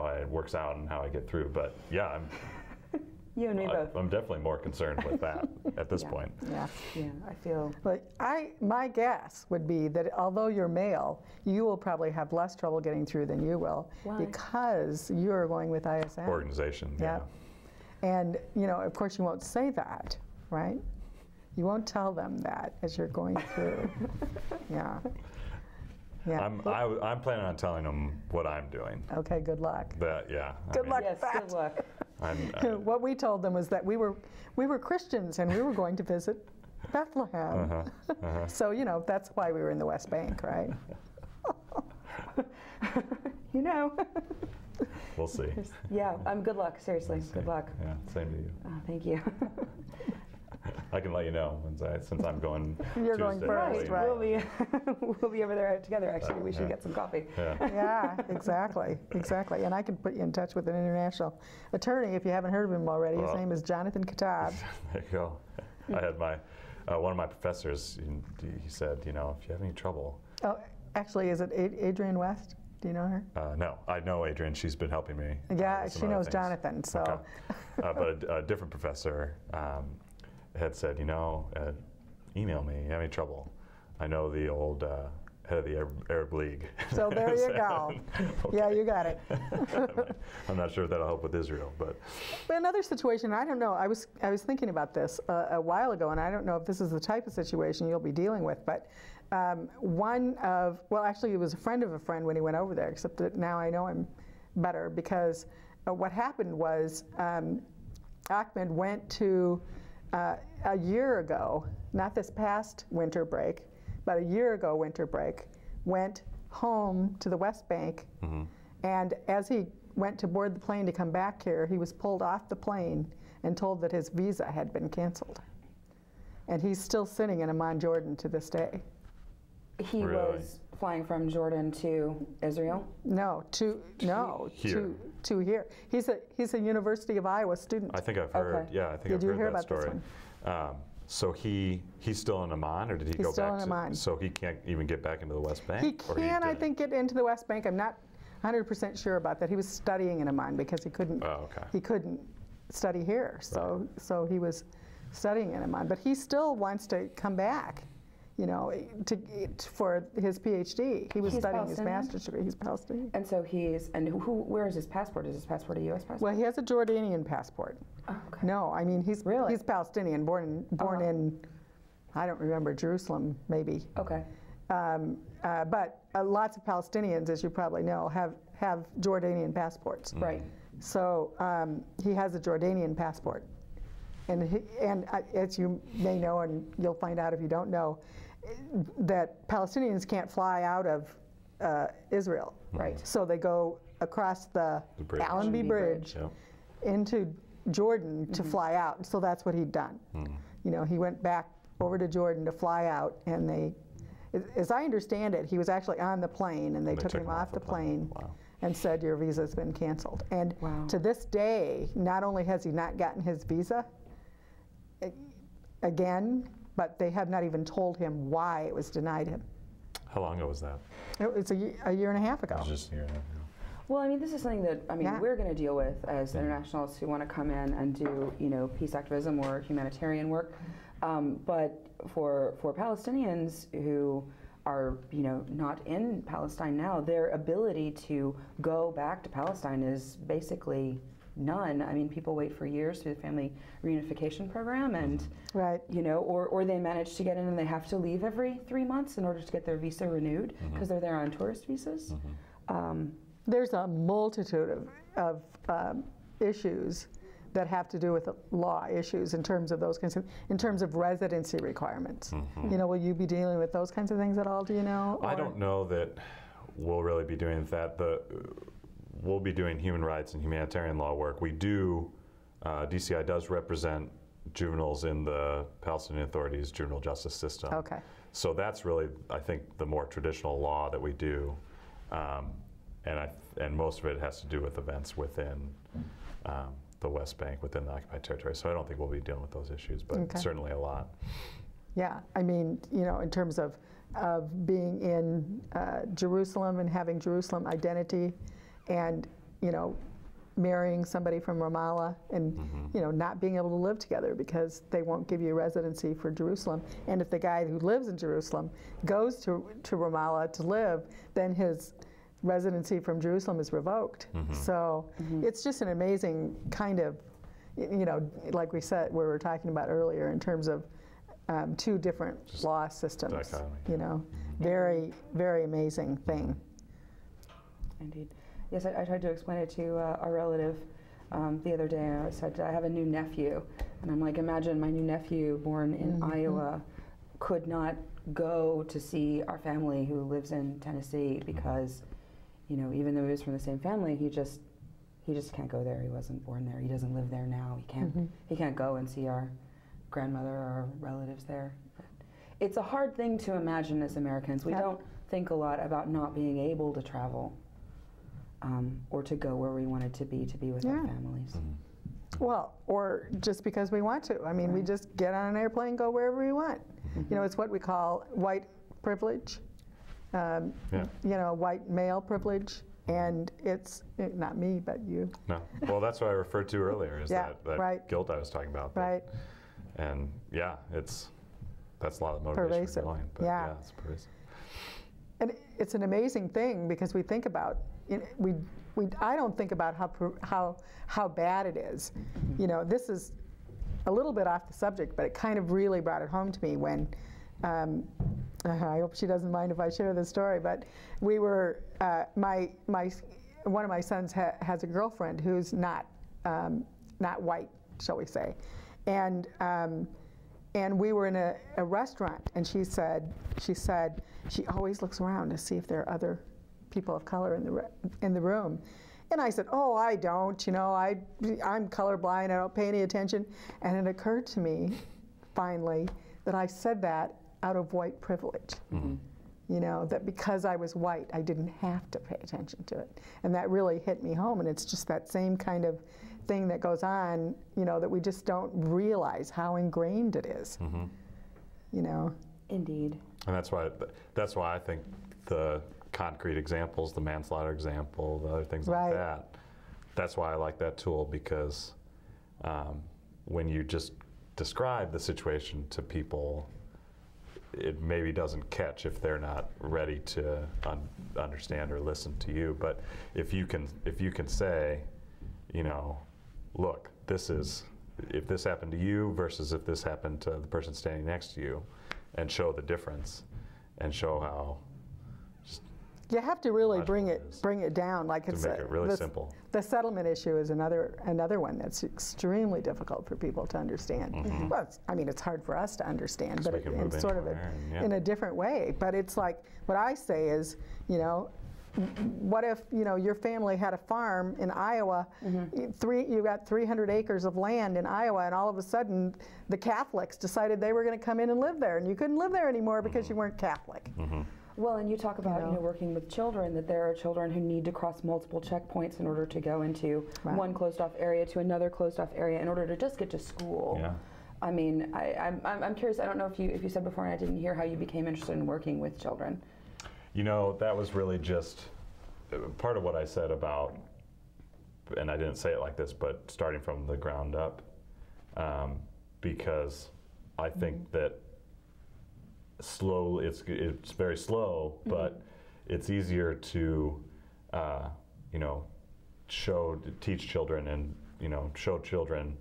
it works out and how I get through. But yeah, you and me both. I'm definitely more concerned with that at this point. Yeah. Yeah, I feel. But my guess would be that although you're male, you will probably have less trouble getting through than you will. Why? Because you're going with ISN. Organization. Yeah. And, you know, of course you won't say that, right? You won't tell them that as you're going through. Yeah. Yeah. I'm planning on telling them what I'm doing. Okay, good luck. That, yeah. Good luck. Yes, good luck. What we told them was that we were Christians and we were going to visit Bethlehem. So, you know, that's why we were in the West Bank, right? You know. We'll see. Yeah, good luck, seriously, good luck. Yeah, same to you. Thank you. I can let you know since I'm going. You're going Tuesday, first, I'll let you right. know. We'll be over there together, actually. We should get some coffee. Yeah. Yeah, exactly. And I can put you in touch with an international attorney if you haven't heard of him already. His name is Jonathan Katab. There you go. I had one of my professors, he said, you know, if you have any trouble. Oh, actually, is it Adrienne West? Do you know her? No, I know Adrienne. She's been helping me. Yeah, with some she other knows things. Jonathan, so. Okay. But a different professor had said, you know, email me. You have any trouble? I know the old head of the Arab League. So there you go. Okay. Yeah, you got it. I'm not sure if that'll help with Israel, but. But another situation, I don't know, I was thinking about this a while ago, and I don't know if this is the type of situation you'll be dealing with, but actually it was a friend of a friend when he went over there, except that now I know him better, because what happened was Ahmed went to, a year ago, not this past winter break, but a year ago winter break, went home to the West Bank, and as he went to board the plane to come back here, he was pulled off the plane and told that his visa had been canceled. And he's still sitting in Amman, Jordan to this day. He Really? was flying from Jordan to Israel? Here. To here. He's a University of Iowa student. I think I've heard. Okay. Yeah, I think Did I've you heard hear that about this story. one? So he's still in Amman, or did he He's go still back in to? Amman. So he can't even get back into the West Bank. He or can, I didn't? think, get into the West Bank. I'm not 100% sure about that. He was studying in Amman because he couldn't. Oh, okay. He couldn't study here, so he was studying in Amman. But he still wants to come back, you know, for his PhD. He was He's studying his Palestinian? master's degree. He's Palestinian. And so where is his passport? Is his passport a U.S. passport? Well, he has a Jordanian passport. Oh, okay. No, I mean he's Palestinian, born in, I don't remember, Jerusalem maybe. Okay. But lots of Palestinians, as you probably know, have Jordanian passports. Right. So he has a Jordanian passport. And as you may know, and you'll find out if you don't know, that Palestinians can't fly out of Israel. Right. So they go across the bridge. Allenby Bridge Yep. into Jordan to fly out. So that's what he'd done. You know, he went back over to Jordan to fly out, and as I understand it, he was actually on the plane, and they took him off the plane. Wow. And said, your visa's been canceled. And Wow. to this day, not only has he not gotten his visa again, but they have not even told him why it was denied him. How long ago was that? It's a year and a half ago. It was just a year and a half ago. Well, I mean, this is something that Yeah. we're going to deal with as internationals who want to come in and do, you know, peace activism or humanitarian work. But for Palestinians who are, you know, not in Palestine now, their ability to go back to Palestine is basically none. I mean, people wait for years through the family reunification program, and Right. you know, or they manage to get in and they have to leave every 3 months in order to get their visa renewed because they're there on tourist visas. There's a multitude of issues that have to do with law issues in terms of those kinds of, in terms of residency requirements. You know, will you be dealing with those kinds of things at all? Do you know? I Or- don't know that we'll really be doing that. We'll be doing human rights and humanitarian law work. We do, DCI does represent juveniles in the Palestinian Authority's juvenile justice system. Okay. So that's really, I think, the more traditional law that we do. And most of it has to do with events within the West Bank, within the occupied territory. So I don't think we'll be dealing with those issues, but Okay. certainly a lot. Yeah, I mean, you know, in terms of being in Jerusalem and having Jerusalem identity, and you know, marrying somebody from Ramallah, and you know, not being able to live together because they won't give you residency for Jerusalem. And if the guy who lives in Jerusalem goes to Ramallah to live, then his residency from Jerusalem is revoked. So it's just an amazing kind of, you know, like we said, we were talking about earlier in terms of two different law systems. dichotomy. You know, very, very amazing thing. Indeed. Yes, I tried to explain it to our relative the other day. I said, I have a new nephew. And I'm like, imagine my new nephew born in Iowa could not go to see our family who lives in Tennessee because, you know, even though he was from the same family, he just can't go there. He wasn't born there. He doesn't live there now. He can't go and see our grandmother or our relatives there. But it's a hard thing to imagine as Americans. We don't think a lot about not being able to travel. Or to go where we wanted to be with our families. Well, or just because we want to. I mean, we just get on an airplane, go wherever we want. You know, it's what we call white privilege, you know, white male privilege. And it's not me, but you. No. Well, that's what I referred to earlier, is that guilt I was talking about. Right. And yeah, that's a lot of motivation Pervasive. for going. But yeah, it's pervasive. And it's an amazing thing because we think about, I don't think about how bad it is. You know, this is a little bit off the subject, but it kind of really brought it home to me when, I hope she doesn't mind if I share this story, but we were, one of my sons has a girlfriend who's not white, shall we say, and we were in a restaurant, and she said she always looks around to see if there are other people of color in the room. And I said, oh, I don't, you know, I'm colorblind, I don't pay any attention. And it occurred to me, finally, that I said that out of white privilege. You know, that because I was white, I didn't have to pay attention to it. And that really hit me home, and it's just that same kind of thing that goes on, you know, that we just don't realize how ingrained it is. You know? Indeed. And that's why I think the concrete examples, the manslaughter example, the other things like that, that's why I like that tool, because when you just describe the situation to people, it maybe doesn't catch if they're not ready to understand or listen to you. But if you can say, you know, look, if this happened to you versus if this happened to the person standing next to you, and show the difference, and show how. You have to really bring it down, like it's to make it really simple. The settlement issue is another one that's extremely difficult for people to understand. Well, I mean, it's hard for us to understand, but it's sort of in a different way. But it's like, what I say is, you know, what if, you know, your family had a farm in Iowa, you got 300 acres of land in Iowa, and all of a sudden the Catholics decided they were going to come in and live there, and you couldn't live there anymore because you weren't Catholic. Well, and you talk about, you know, working with children, that there are children who need to cross multiple checkpoints in order to go into one closed-off area to another closed-off area in order to just get to school. I mean, I'm curious. I don't know if you said before, and I didn't hear how you became interested in working with children. You know, that was really just part of what I said about, and I didn't say it like this, but starting from the ground up, because I think that it's very slow, but it's easier to, you know, teach children and, you know, show children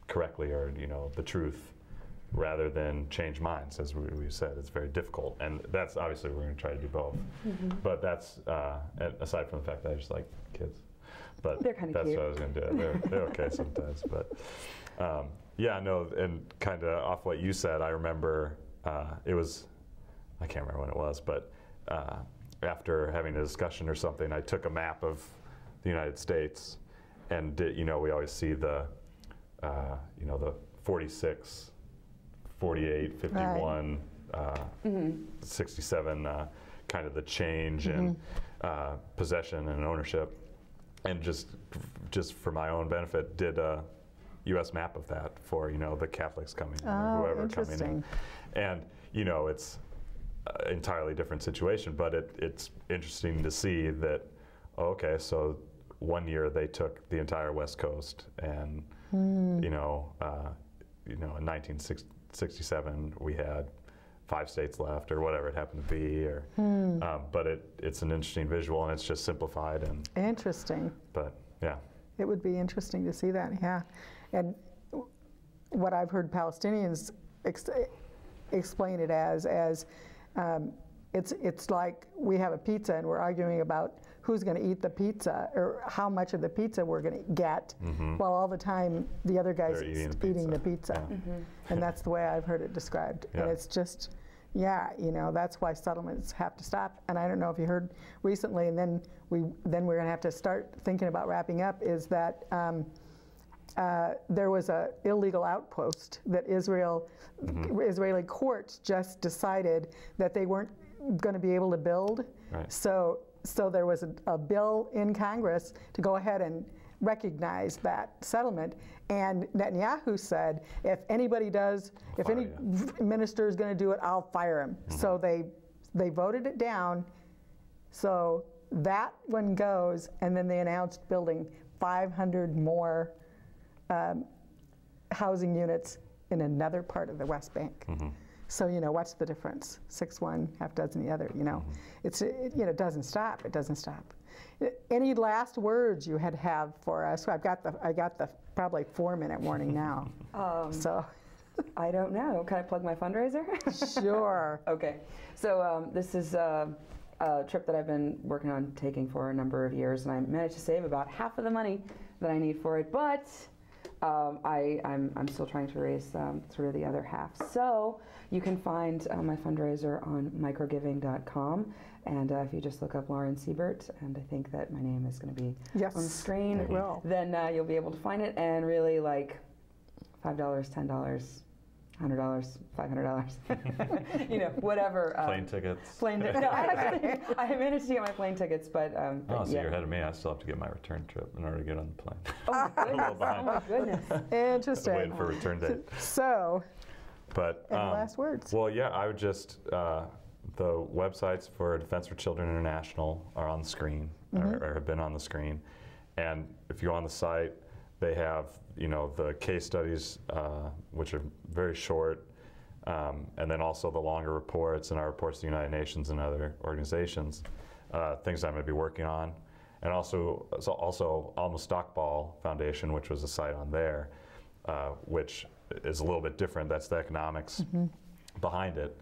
correctly, or, you know, the truth, rather than change minds. As we said, it's very difficult, and that's obviously we're going to try to do both. But that's aside from the fact that I just like kids, but they're kind of that's cute. what I was going to do. They're okay sometimes, but yeah, no, and kind of off what you said, I remember it was, I can't remember when it was, but after having a discussion or something, I took a map of the United States, and you know, we always see the you know, the 46. 48, 51, 67, kind of the change in possession and ownership, and just for my own benefit, did a U.S. map of that for, you know, the Catholics coming in, or whoever coming in, and, you know, it's an entirely different situation, but it's interesting to see that, okay, so one year they took the entire West Coast, and you know, in 1967 we had 5 states left, or whatever it happened to be, or but it's an interesting visual, and it's just simplified and interesting. But yeah, it would be interesting to see that. Yeah, and what I've heard Palestinians explain it as it's like we have a pizza and we're arguing about who's going to eat the pizza or how much of the pizza we're going to get, while all the time the other guy's eating the pizza. Yeah. And that's the way I've heard it described. Yeah. And it's just, yeah, you know, that's why settlements have to stop. And I don't know if you heard recently, and then we're going to have to start thinking about wrapping up, is that there was an illegal outpost that Israeli courts just decided that they weren't going to be able to build. Right. So there was a bill in Congress to go ahead and recognize that settlement. And Netanyahu said, if anybody does, if any minister is going to do it, I'll fire him. So they voted it down. So that one goes, and then they announced building 500 more housing units in another part of the West Bank. So, you know, what's the difference? 6 one, half dozen the other, you know. It doesn't stop. It doesn't stop. Any last words you have for us? I got the probably 4-minute warning now. So I don't know. Can I plug my fundraiser? Sure. Okay. So this is a trip that I've been working on taking for a number of years, and I managed to save about half of the money that I need for it, but I'm still trying to raise sort of the other half. So you can find my fundraiser on microgiving.com, and if you just look up Lauren Siebert, and I think that my name is going to be on the screen, it will. Then you'll be able to find it, and really like $5, $10, $100, $500, you know, whatever. Plane tickets. No, actually, I managed to get my plane tickets, but so you're ahead of me. I still have to get my return trip in order to get on the plane. Oh, I'm a little behind. my goodness. Interesting. I'm waiting for return date. So, But any last words? Well, yeah, I would just the websites for Defense for Children International are on the screen, or have been on the screen, and if you go on the site, they have, you know, the case studies, which are very short, and then also the longer reports and our reports to the United Nations and other organizations, things I'm going to be working on, and also Alma Stockball Foundation, which was a site on there, which is a little bit different. That's the economics behind it.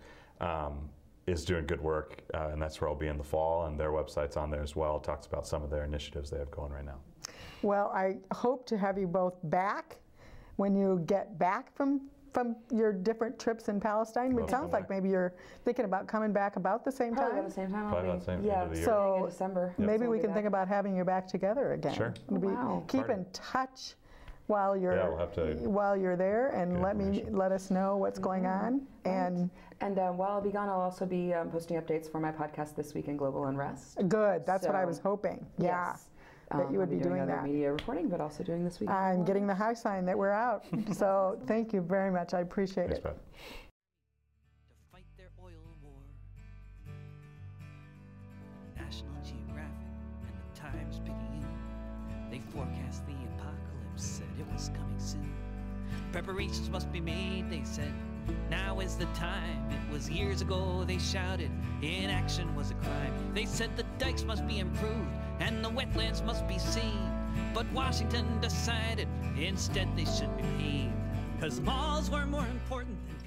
Is doing good work, and that's where I'll be in the fall, and their website's on there as well. It talks about some of their initiatives they have going right now. Well, I hope to have you both back when you get back from your different trips in Palestine. It sounds like maybe you're thinking about coming back about the same Probably time. at the same time. Probably about the same end of the year. So in December. maybe So we I'll be can think back. about having you back together again. Sure. Wow. Keep in touch while you're Yeah, we'll have to while you're there, and get let us know what's going on. And while I'll be gone, I'll also be posting updates for my podcast This Week in Global Unrest. good. That's what I So, was hoping. Yeah. Yes. That you would I'll be doing other that. media reporting, but also doing This Week. in I'm Global getting the high sign that we're out. So thank you very much. I appreciate Thanks, it. Pat. To fight their oil war. National Geographic and the Times Picayune, they forecast the apocalypse, said it was coming soon. Preparations must be made, they said. Now is the time. It was years ago they shouted. Inaction was a crime. They said the dikes must be improved and the wetlands must be saved. But Washington decided instead they should be paved. 'Cause malls were more important than